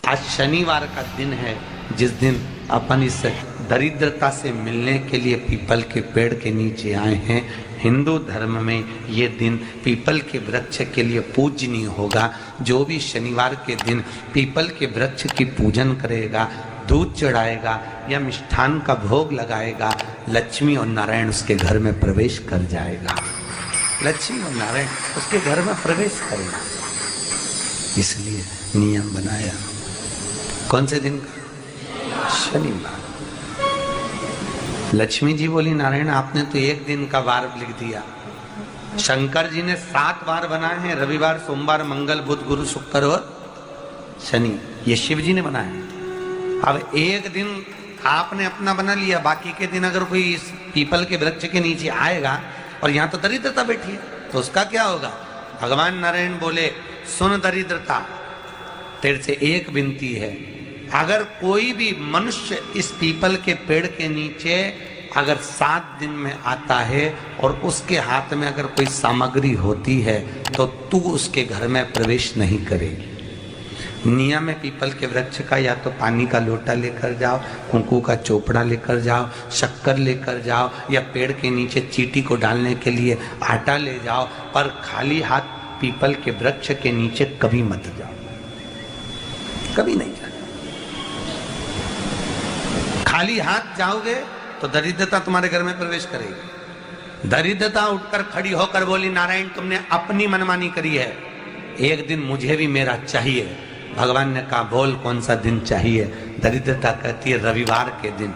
आज शनिवार का दिन है, जिस दिन अपन इस दरिद्रता से मिलने के लिए पीपल के पेड़ के नीचे आए हैं। हिंदू धर्म में ये दिन पीपल के वृक्ष के लिए पूजनीय होगा। जो भी शनिवार के दिन पीपल के वृक्ष की पूजन करेगा, दूध चढ़ाएगा या मिष्ठान का भोग लगाएगा, लक्ष्मी और नारायण उसके घर में प्रवेश कर जाएगा। लक्ष्मी और नारायण उसके घर में प्रवेश करेगा। इसलिए नियम बनाया। कौन से दिन का? शनिवार। लक्ष्मी जी बोली, नारायण आपने तो एक दिन का वार लिख दिया। शंकर जी ने 7 वार बनाए हैं, रविवार, सोमवार, मंगल, बुध, गुरु, शुक्र और शनि। ये शिव जी ने बनाए। अब एक दिन आपने अपना बना लिया, बाकी के दिन अगर कोई इस पीपल के वृक्ष के नीचे आएगा और यहाँ तो दरिद्रता बैठी है, तो उसका क्या होगा? भगवान नारायण बोले, सुन दरिद्रता, तेरे से एक विनती है, अगर कोई भी मनुष्य इस पीपल के पेड़ के नीचे अगर 7 दिन में आता है और उसके हाथ में अगर कोई सामग्री होती है तो तू उसके घर में प्रवेश नहीं करेगी। नियम है पीपल के वृक्ष का, या तो पानी का लोटा लेकर जाओ, कुंकू का चोपड़ा लेकर जाओ, शक्कर लेकर जाओ, या पेड़ के नीचे चींटी को डालने के लिए आटा ले जाओ, पर खाली हाथ पीपल के वृक्ष के नीचे कभी मत जाओ, कभी नहीं जाओ। खाली हाथ जाओगे तो दरिद्रता तुम्हारे घर में प्रवेश करेगी। दरिद्रता उठकर खड़ी होकर बोली, नारायण तुमने अपनी मनमानी करी है, एक दिन मुझे भी मेरा चाहिए। भगवान ने कहा, बोल कौन सा दिन चाहिए? दरिद्रता कहती है, रविवार के दिन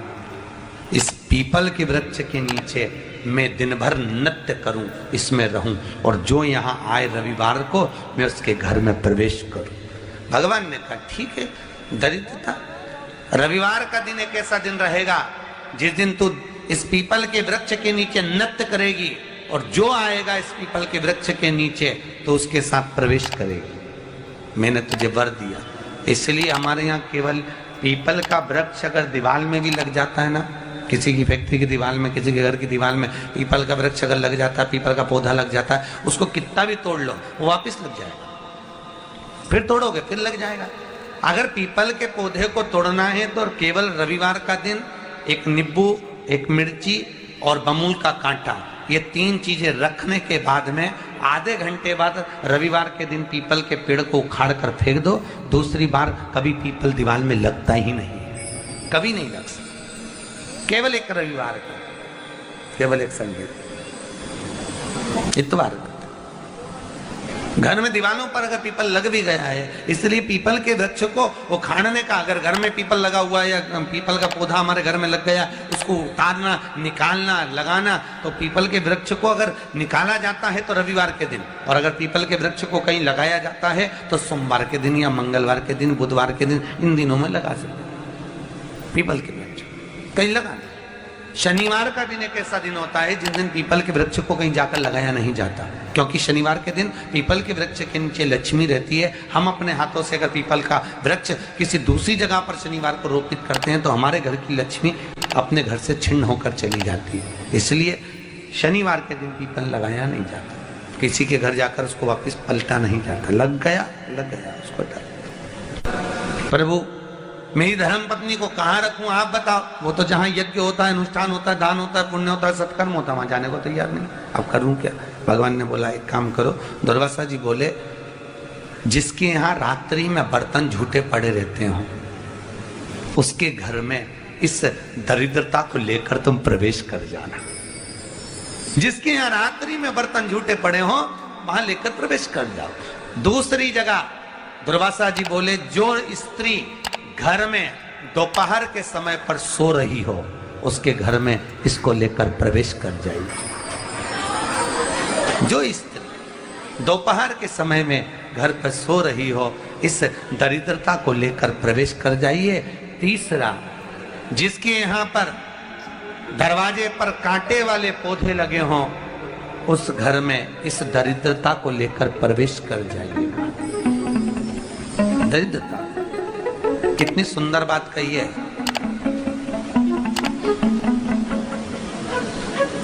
इस पीपल के वृक्ष के नीचे मैं दिन भर नृत्य करूं, इसमें रहूं, और जो यहाँ आए रविवार को मैं उसके घर में प्रवेश करूं। भगवान ने कहा, ठीक है। दरिद्रता, रविवार का दिन एक ऐसा दिन रहेगा जिस दिन तू इस पीपल के वृक्ष के नीचे नृत्य करेगी, और जो आएगा इस पीपल के वृक्ष के नीचे तो उसके साथ प्रवेश करेगी। मैंने तुझे वर दिया। इसलिए हमारे यहाँ केवल पीपल का वृक्ष अगर दीवार में भी लग जाता है ना, किसी की फैक्ट्री की दीवार में, किसी के घर की दीवार में पीपल का वृक्ष अगर लग जाता है, पीपल का पौधा लग जाता है, उसको कितना भी तोड़ लो वो वापस लग जाएगा। फिर तोड़ोगे फिर लग जाएगा। अगर पीपल के पौधे को तोड़ना है तो केवल रविवार का दिन एक नींबू, एक मिर्ची और बमूल का कांटा, ये 3 चीजें रखने के बाद में आधे घंटे बाद रविवार के दिन पीपल के पेड़ को उखाड़ कर फेंक दो। दूसरी बार कभी पीपल दीवार में लगता ही नहीं, कभी नहीं लग सकता। केवल एक रविवार का, केवल एक संगीत, इतवार का। घर में दीवारों पर अगर पीपल लग भी गया है, इसलिए पीपल के वृक्ष को उखाड़ने का, अगर घर में पीपल लगा हुआ है या पीपल का पौधा हमारे घर में लग गया, उसको उतारना, निकालना, लगाना, तो पीपल के वृक्ष को अगर निकाला जाता है तो रविवार के दिन, और अगर पीपल के वृक्ष को कहीं लगाया जाता है तो सोमवार के दिन या मंगलवार के दिन, बुधवार के दिन, इन दिनों में लगा सकते पीपल के वृक्ष कहीं लगाना। शनिवार का दिन एक ऐसा दिन होता है जिस दिन पीपल के वृक्ष को कहीं जाकर लगाया नहीं जाता, क्योंकि शनिवार के दिन पीपल के वृक्ष के नीचे लक्ष्मी रहती है। हम अपने हाथों से अगर पीपल का वृक्ष किसी दूसरी जगह पर शनिवार को रोपित करते हैं तो हमारे घर की लक्ष्मी अपने घर से छिन्न होकर चली जाती है। इसलिए शनिवार के दिन पीपल लगाया नहीं जाता, किसी के घर जाकर उसको वापस पलटा नहीं जाता। लग गया उसको डाल। प्रभु मेरी धर्म पत्नी को कहाँ रखूं आप बताओ? वो तो जहाँ यज्ञ होता है, अनुष्ठान होता है, दान होता है, पुण्य होता है, सत्कर्म होता है, वहां जाने को तैयार नहीं। अब करूं क्या? भगवान ने बोला, एक काम करो। दुर्वासा जी बोले, जिसके यहाँ रात्रि में बर्तन झूठे पड़े रहते हो, उसके घर में इस दरिद्रता को लेकर तुम प्रवेश कर जाना। जिसके यहाँ रात्रि में बर्तन झूठे पड़े हो, वहां लेकर प्रवेश कर जाओ। दूसरी जगह दुर्वासा जी बोले, जो स्त्री घर में दोपहर के समय पर सो रही हो, उसके घर में इसको लेकर प्रवेश कर जाइए। जो स्त्री दोपहर के समय में घर पर सो रही हो, इस दरिद्रता को लेकर प्रवेश कर जाइए। तीसरा, जिसके यहाँ पर दरवाजे पर कांटे वाले पौधे लगे हों, उस घर में इस दरिद्रता को लेकर प्रवेश कर जाइए। दरिद्रता, कितनी सुंदर बात कही है।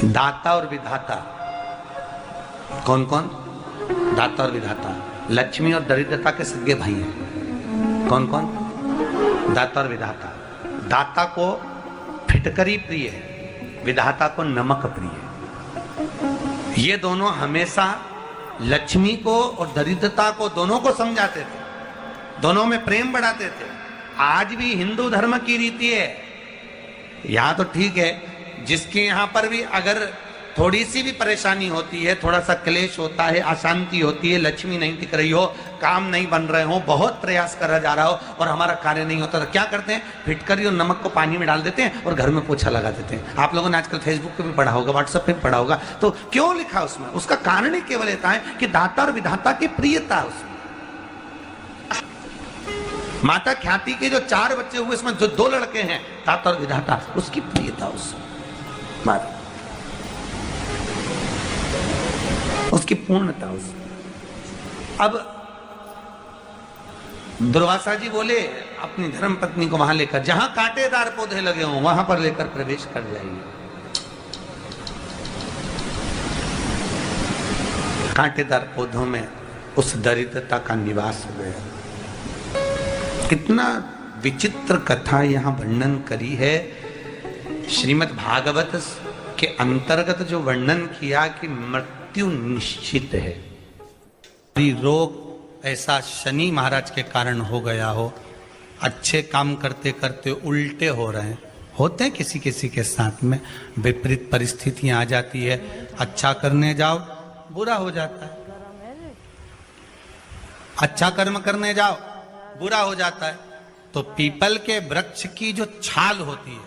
दाता और विधाता, कौन कौन? दाता और विधाता। लक्ष्मी और दरिद्रता के सगे भाई हैं। कौन कौन? दाता और विधाता। दाता को फिटकरी प्रिय है, विधाता को नमक प्रिय है। ये दोनों हमेशा लक्ष्मी को और दरिद्रता को दोनों को समझाते थे, दोनों में प्रेम बढ़ाते थे। आज भी हिंदू धर्म की रीति है, यहां तो ठीक है, जिसके यहां पर भी अगर थोड़ी सी भी परेशानी होती है, थोड़ा सा क्लेश होता है, अशांति होती है, लक्ष्मी नहीं टिक रही हो, काम नहीं बन रहे हो, बहुत प्रयास करा जा रहा हो और हमारा कार्य नहीं होता, तो क्या करते हैं, फिटकरी और नमक को पानी में डाल देते हैं और घर में पोछा लगा देते हैं। आप लोगों ने आजकल फेसबुक पे भी पढ़ा होगा, व्हाट्सएप पे भी पढ़ा होगा। तो क्यों लिखा उसमें? उसका कारण ही केवल इतना है कि दाता और विधाता की प्रियता उसमें। माता ख्याति के जो 4 बच्चे हुए, इसमें जो 2 लड़के हैं, दाता और विधाता, उसकी प्रियता उसमें, उसकी पूर्णता उसमें। अब दुर्वासा जी बोले अपनी धर्म पत्नी को वहां लेकर, जहां कांटेदार पौधे लगे हों वहां पर लेकर प्रवेश कर जाइए। कांटेदार पौधों में उस दरिद्रता का निवास हो गया। कितना विचित्र कथा यहां वर्णन करी है। श्रीमद् भागवत के अंतर्गत जो वर्णन किया कि मृत्यु निश्चित है, रोग ऐसा शनि महाराज के कारण हो गया हो, अच्छे काम करते करते उल्टे हो रहे हैं, होते हैं किसी किसी के साथ में, विपरीत परिस्थितियां आ जाती है, अच्छा करने जाओ बुरा हो जाता है, अच्छा कर्म करने जाओ बुरा हो जाता है। तो पीपल के वृक्ष की जो छाल होती है,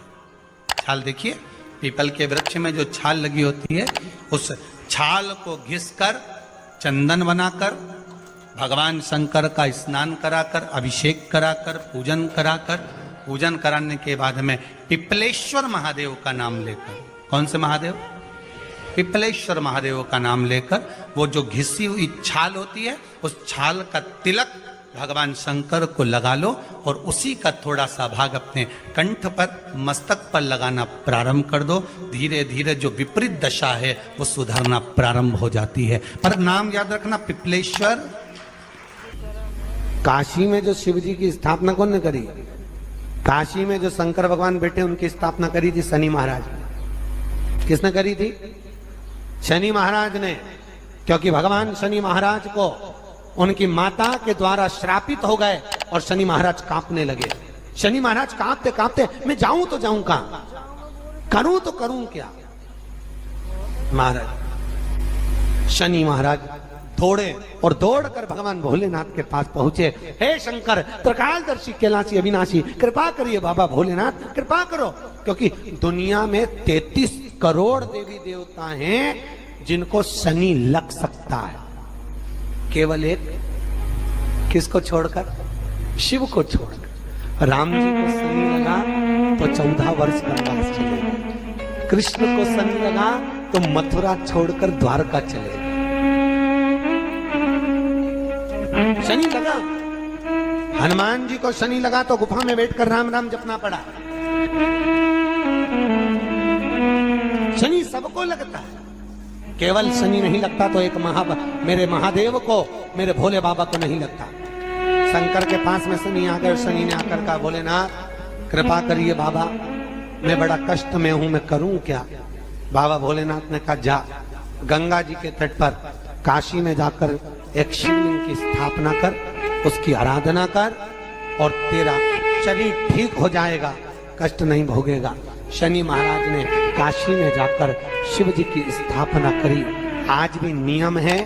छाल देखिए, पीपल के वृक्ष में जो छाल लगी होती है, उस छाल को घिसकर चंदन बनाकर भगवान शंकर का स्नान कराकर, अभिषेक कराकर, पूजन कराकर, पूजन कराने के बाद में पिपलेश्वर महादेव का नाम लेकर, कौन से महादेव? पिपलेश्वर महादेव का नाम लेकर वो जो घिसी हुई छाल होती है, उस छाल का तिलक भगवान शंकर को लगा लो और उसी का थोड़ा सा भाग अपने कंठ पर, मस्तक पर लगाना प्रारंभ कर दो। धीरे धीरे जो विपरीत दशा है वो सुधरना प्रारंभ हो जाती है। पर नाम याद रखना, पिपलेश्वर। काशी में जो शिव जी की स्थापना कौन ने करी? काशी में जो शंकर भगवान बैठे उनकी स्थापना करी थी शनि महाराज ने। किसने करी थी? शनि महाराज ने। क्योंकि भगवान शनि महाराज को उनकी माता के द्वारा श्रापित हो गए और शनि महाराज कांपने लगे। शनि महाराज कांपते कांपते, मैं जाऊं तो जाऊं कहां, करूं तो करूं क्या? महाराज, शनि महाराज दौड़े और दौड़कर भगवान भोलेनाथ के पास पहुंचे। हे शंकर, त्रिकालदर्शी, कैलाशी, अविनाशी, कृपा करिए बाबा भोलेनाथ, कृपा करो। क्योंकि दुनिया में 33 करोड़ देवी देवता हैं जिनको शनि लग सकता है, केवल एक, किसको छोड़कर? शिव को छोड़कर। राम जी को शनि लगा तो 14 वर्ष का वनवास चले गए। कृष्ण को शनि लगा तो मथुरा छोड़कर द्वारका चले गए। शनि लगा। हनुमान जी को शनि लगा तो गुफा में बैठकर राम राम जपना पड़ा। शनि सबको लगता है, केवल शनि नहीं लगता तो एक मेरे महादेव को, मेरे भोले बाबा को नहीं लगता। शंकर के पास में शनि आ गए। शनि ने आकर कहा, भोलेनाथ कृपा करिए बाबा, मैं बड़ा कष्ट में हूं, मैं करूं क्या? बाबा भोलेनाथ ने कहा, जा गंगा जी के तट पर काशी में जाकर एक शिवलिंग की स्थापना कर, उसकी आराधना कर और तेरा शरीर ठीक हो जाएगा, कष्ट नहीं भोगेगा। शनि महाराज ने काशी में जाकर शिव जी की स्थापना करी। आज भी नियम है,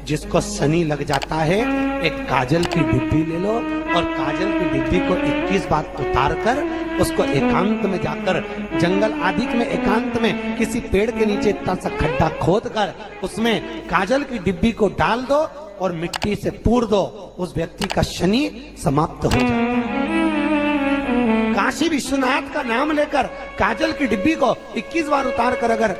जिसको शनि लग जाता है एक काजल की डिब्बी ले लो और काजल की डिब्बी को 21 बार उतार कर उसको एकांत में जाकर, जंगल आदि में एकांत में किसी पेड़ के नीचे इतना सा खड्डा खोद कर उसमें काजल की डिब्बी को डाल दो और मिट्टी से पूर दो, उस व्यक्ति का शनि समाप्त हो जाता है। काशी विश्वनाथ का नाम लेकर काजल की डिब्बी को 21 बार उतार कर अगर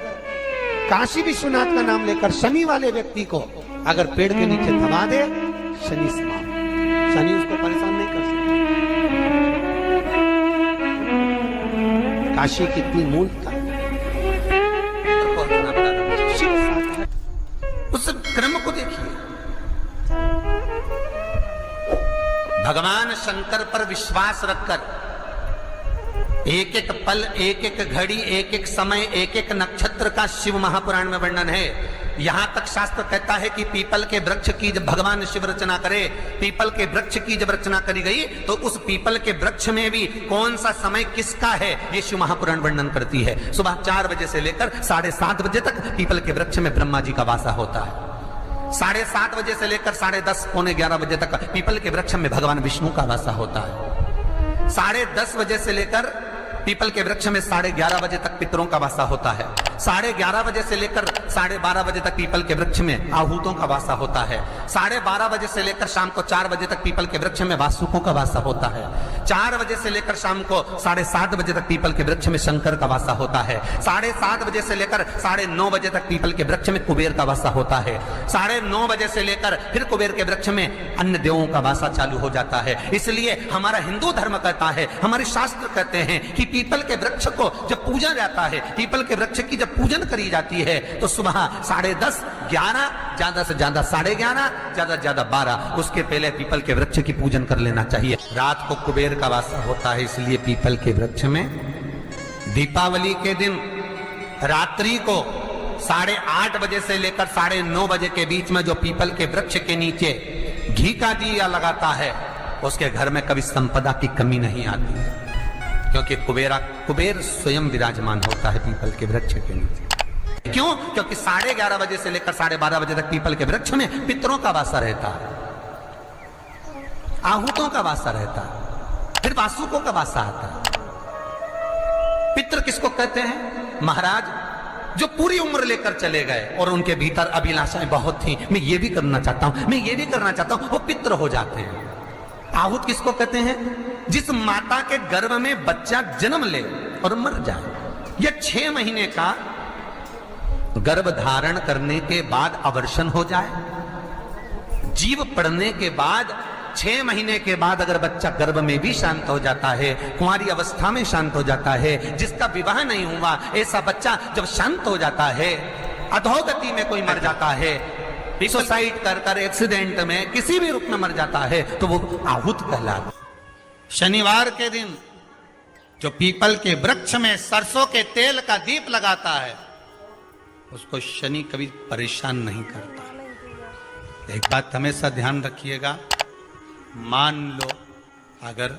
काशी विश्वनाथ का नाम लेकर शनि वाले व्यक्ति को अगर पेड़ के नीचे दबा दे, शनि समाप्त, शनि उसको परेशान नहीं कर सकता। काशी कितनी मूलता, उस क्रम को देखिए। भगवान शंकर पर विश्वास रखकर एक एक पल, एक एक घड़ी, एक एक समय, एक एक नक्षत्र का शिव महापुराण में वर्णन है। यहां तक शास्त्र कहता है कि पीपल के वृक्ष की जब भगवान शिव रचना करे, पीपल के वृक्ष की जब रचना करी गई तो उस पीपल के वृक्ष में भी कौन सा समय किसका है ये शिव महापुराण वर्णन करती है। सुबह 4 बजे से लेकर 7:30 बजे तक पीपल के वृक्ष में ब्रह्मा जी का वासा होता है। 7:30 बजे से लेकर 10:30 पौने 11 बजे तक पीपल के वृक्ष में भगवान विष्णु का वासा होता है। 10:30 बजे से लेकर पीपल के वृक्ष में 11:30 बजे तक पितरों का वासा होता है। 11:30 बजे से लेकर 12:30 बजे तक पीपल के वृक्ष में आहूतों का वासा होता है। 12:30 बजे से लेकर शाम को 4 बजे तक पीपल के वृक्ष में वासुकों का वासा होता है। 4 बजे से लेकर शाम को 7:30 बजे तक पीपल के वृक्ष में शंकर का वासा होता है। 7:30 बजे से लेकर 9:30 बजे तक पीपल के वृक्ष में कुबेर का वासा होता है। 9:30 बजे से लेकर फिर कुबेर के वृक्ष में अन्य देवों का वासा चालू हो जाता है। इसलिए हमारा हिंदू धर्म कहता है, हमारे शास्त्र कहते हैं कि पीपल के वृक्ष को जब पूजा जाता है, पीपल के वृक्ष की जब पूजन करी जाती है तो सुबह 10:30, 11, ज्यादा से ज्यादा 11:30, ज्यादा से ज्यादा 12, उसके पहले पीपल के वृक्ष की पूजन कर लेना चाहिए। रात को कुबेर का वासा होता है, इसलिए पीपल के वृक्ष में दीपावली के दिन रात्रि को 8:30 बजे से लेकर 9:30 बजे के बीच में जो पीपल के वृक्ष के नीचे घी का दिया लगाता है उसके घर में कभी संपदा की कमी नहीं आती, क्योंकि कुबेर स्वयं विराजमान होता है पीपल के वृक्ष के नीचे। क्यों? क्योंकि 11:30 बजे से लेकर 12:30 बजे तक पीपल के वृक्ष में पितरों का वासा रहता है, आहूतों का वासा रहता है, फिर वासुकों का वासा आता है। पितृ किसको कहते हैं? महाराज जो पूरी उम्र लेकर चले गए और उनके भीतर अभिलाषाएं बहुत थी, मैं ये भी करना चाहता हूं, मैं ये भी करना चाहता हूं, वो पितृ हो जाते हैं। आहूत किसको कहते हैं? जिस माता के गर्भ में बच्चा जन्म ले और मर जाए, या 6 महीने का गर्भ धारण करने के बाद अवर्षण हो जाए, जीव पड़ने के बाद 6 महीने के बाद अगर बच्चा गर्भ में भी शांत हो जाता है, कुंवारी अवस्था में शांत हो जाता है, जिसका विवाह नहीं हुआ ऐसा बच्चा जब शांत हो जाता है, अधोगति में कोई मर जाता है, सुसाइड कर एक्सीडेंट में किसी भी रूप में मर जाता है तो वो आहूत कहलाता। शनिवार के दिन जो पीपल के वृक्ष में सरसों के तेल का दीप लगाता है उसको शनि कभी परेशान नहीं करता। एक बात हमेशा ध्यान रखिएगा, मान लो अगर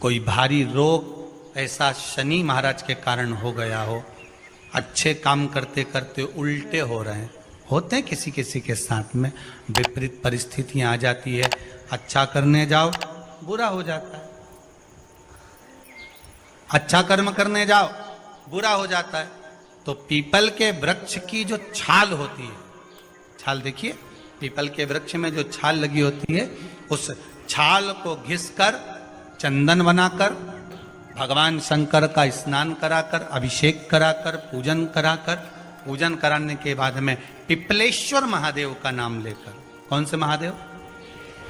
कोई भारी रोग ऐसा शनि महाराज के कारण हो गया हो, अच्छे काम करते करते उल्टे हो रहे हैं, होते हैं किसी किसी के साथ में, विपरीत परिस्थितियां आ जाती है, अच्छा करने जाओ बुरा हो जाता है, अच्छा कर्म करने जाओ बुरा हो जाता है। तो पीपल के वृक्ष की जो छाल होती है, छाल देखिए, पीपल के वृक्ष में जो छाल लगी होती है, उस छाल को घिसकर चंदन बनाकर भगवान शंकर का स्नान कराकर, अभिषेक कराकर, पूजन कराने के बाद में पिपलेश्वर महादेव का नाम लेकर, कौन से महादेव?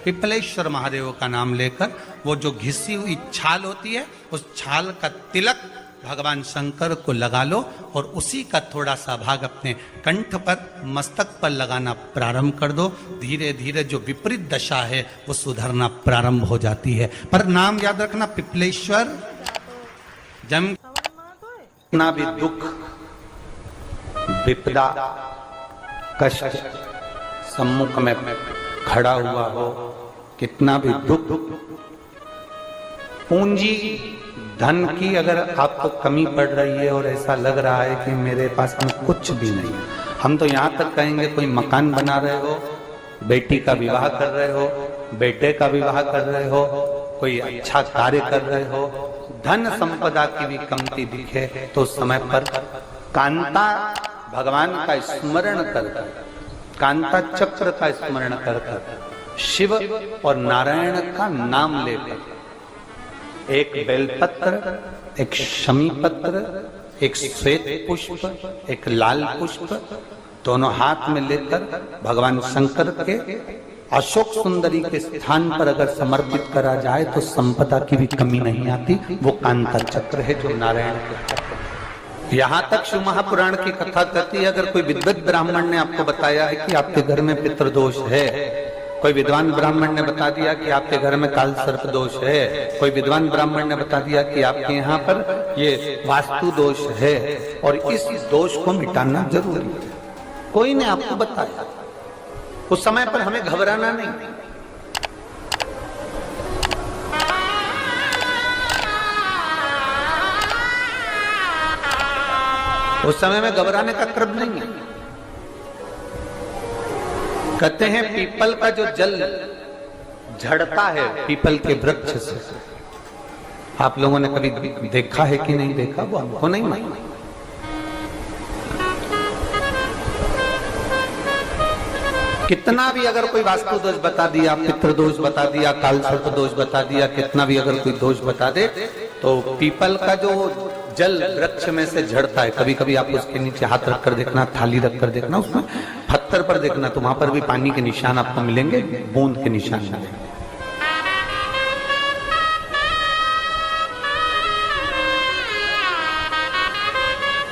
पिपलेश्वर महादेव का नाम लेकर वो जो घिसी हुई छाल होती है उस छाल का तिलक भगवान शंकर को लगा लो और उसी का थोड़ा सा भाग अपने कंठ पर, मस्तक पर लगाना प्रारंभ कर दो। धीरे धीरे जो विपरीत दशा है वो सुधरना प्रारंभ हो जाती है। पर नाम याद रखना, पिपलेश्वर। जब कितना भी दुख, विपदा, कष्ट सम्मुख में खड़ा हुआ हो, कितना भी दुख, पूंजी धन की अगर आपको कमी पड़ रही है और ऐसा लग रहा है कि मेरे पास में कुछ भी नहीं, हम तो यहाँ तक कहेंगे कोई मकान बना रहे हो, बेटी का विवाह कर रहे हो, बेटे का विवाह कर रहे हो, कोई अच्छा कार्य कर रहे हो, धन संपदा की भी कमती दिखे तो समय पर कांता भगवान का स्मरण कर, कांता चक्र का स्मरण कर, शिव और नारायण का नाम लेकर, एक बेलपत्र, एक शमी पत्र, एक श्वेत पुष्प, एक लाल पुष्प, दोनों हाथ में लेकर भगवान शंकर के अशोक सुंदरी के स्थान पर अगर समर्पित करा जाए तो संपदा की भी कमी नहीं आती। वो कांता चक्र है जो नारायण के चक्र। यहाँ तक शिव महापुराण की कथा कहती है, अगर कोई विद्वत ब्राह्मण ने आपको बताया है कि आपके घर में पितृदोष है, कोई विद्वान ब्राह्मण ने बता दिया कि आपके घर में काल सर्प दोष है, कोई विद्वान ब्राह्मण ने बता दिया कि आपके यहाँ पर ये वास्तु दोष है, और इस दोष को मिटाना जरूरी है। कोई ने आपको बताया, उस समय पर हमें घबराना नहीं। उस समय में घबराने का क्रम नहीं है। कहते हैं पीपल का जो जल झड़ता है पीपल के वृक्ष से, आप लोगों ने कभी देखा है कि नहीं देखा, वो हमको नहीं मालूम। कितना भी अगर कोई वास्तु दोष बता दिया, पितृ दोष बता दिया, काल सर्प दोष बता दिया, कितना भी अगर कोई दोष बता दे, तो पीपल का जो जल वृक्ष में से झड़ता है, कभी कभी आप उसके नीचे हाथ रखकर देखना, थाली रखकर देखना, उसमें पत्थर पर देखना, तो वहां पर भी पानी के निशान आपको मिलेंगे, बूंद के निशान मिलेंगे।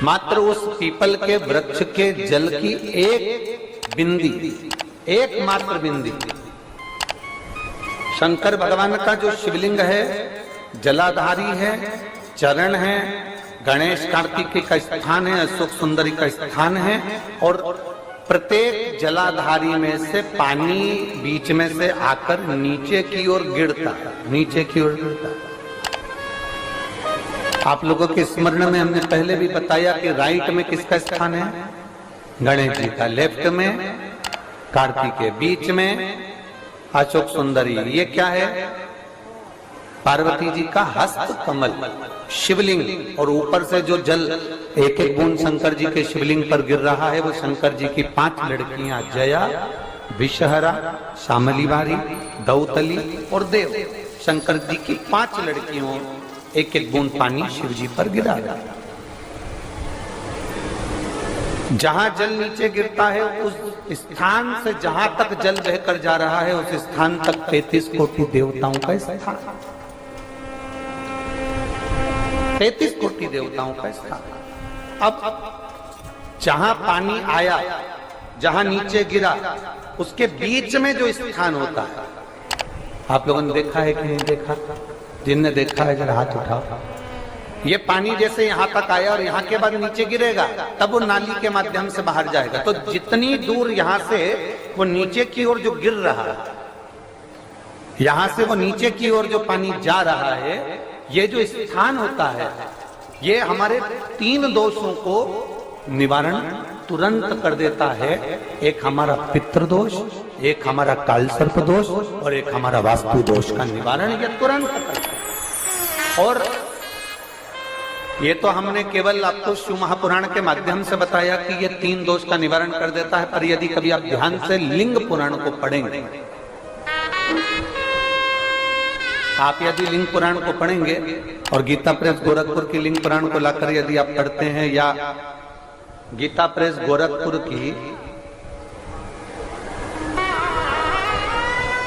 मात्र उस पीपल के वृक्ष के जल की एक बिंदी, एकमात्र बिंदी, शंकर भगवान का जो शिवलिंग है, जलाधारी है, चरण है, गणेश कार्तिकेय का स्थान है, अशोक सुंदरी का स्थान है, और प्रत्येक जलाधारी में से पानी बीच में से आकर नीचे की ओर गिरता है, नीचे की ओर गिरता है। आप लोगों के स्मरण में हमने पहले भी बताया कि राइट में किसका स्थान है, गणेश जी का, लेफ्ट में कार्तिकेय, बीच में अशोक सुंदरी। ये क्या है, पार्वती जी का हस्त कमल शिवलिंग, और ऊपर से जो जल एक एक बूंद शंकर जी के शिवलिंग पर गिर रहा है, वो शंकर जी की 5 लड़कियां जया, विषहरा, शामलीवारी, दौतली और देव, शंकर जी की 5 लड़कियों एक एक बूंद पानी शिव जी पर गिरा। जहां जल नीचे गिरता है उस स्थान से जहां तक जल बहकर जा रहा है, उस स्थान तक 33 कोटि देवताओं का स्थान, 33 कोटि देवताओं का स्थान। अब जहां पानी आया, जहां नीचे गिरा, उसके बीच में जो स्थान होता है, आप लोगों ने देखा है कि नहीं देखा? जिनने देखा है जरा हाथ उठाओ। ये पानी जैसे यहाँ तक आया और यहाँ के बाद नीचे गिरेगा, तब वो नाली के माध्यम से बाहर जाएगा। तो जितनी दूर यहाँ से वो नीचे की ओर जो गिर रहा है, यहाँ से वो नीचे की ओर जो पानी जा रहा है, ये जो स्थान होता है, ये हमारे 3 दोषों को निवारण तुरंत कर देता है। एक हमारा पितृ दोष, एक हमारा काल सर्प दोष, और एक हमारा वास्तु दोष का निवारण ये तुरंत करता है। और ये तो हमने केवल आपको शिव महापुराण के माध्यम से बताया कि ये 3 दोष का निवारण कर देता है, पर यदि कभी आप ध्यान से लिंग पुराण को पढ़ेंगे, आप यदि लिंग पुराण को पढ़ेंगे और गीता प्रेस गोरखपुर की लिंग पुराण को लाकर यदि आप पढ़ते हैं, या गीता प्रेस गोरखपुर की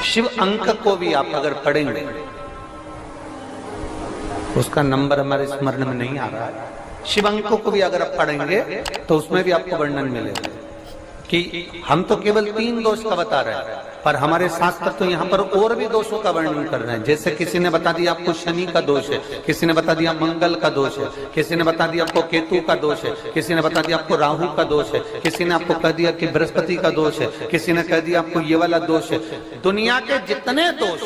शिव अंक को भी आप अगर पढ़ेंगे, उसका नंबर हमारे स्मरण में नहीं आ रहा है, शिव अंक को भी अगर आप पढ़ेंगे तो उसमें भी आपको वर्णन मिलेगा कि हम तो केवल 3 दोष का बता रहे हैं, पर हमारे शास्त्र तो यहाँ पर और भी दोषों का वर्णन कर रहे हैं। जैसे किसी ने बता दिया आपको शनि का दोष है, किसी ने बता दिया मंगल का दोष है, किसी ने बता दिया आपको केतु का दोष है, किसी ने बता दिया आपको राहु का दोष है, किसी ने आपको कह दिया कि बृहस्पति का दोष है, किसी ने कह दिया आपको ये वाला दोष है। दुनिया के जितने दोष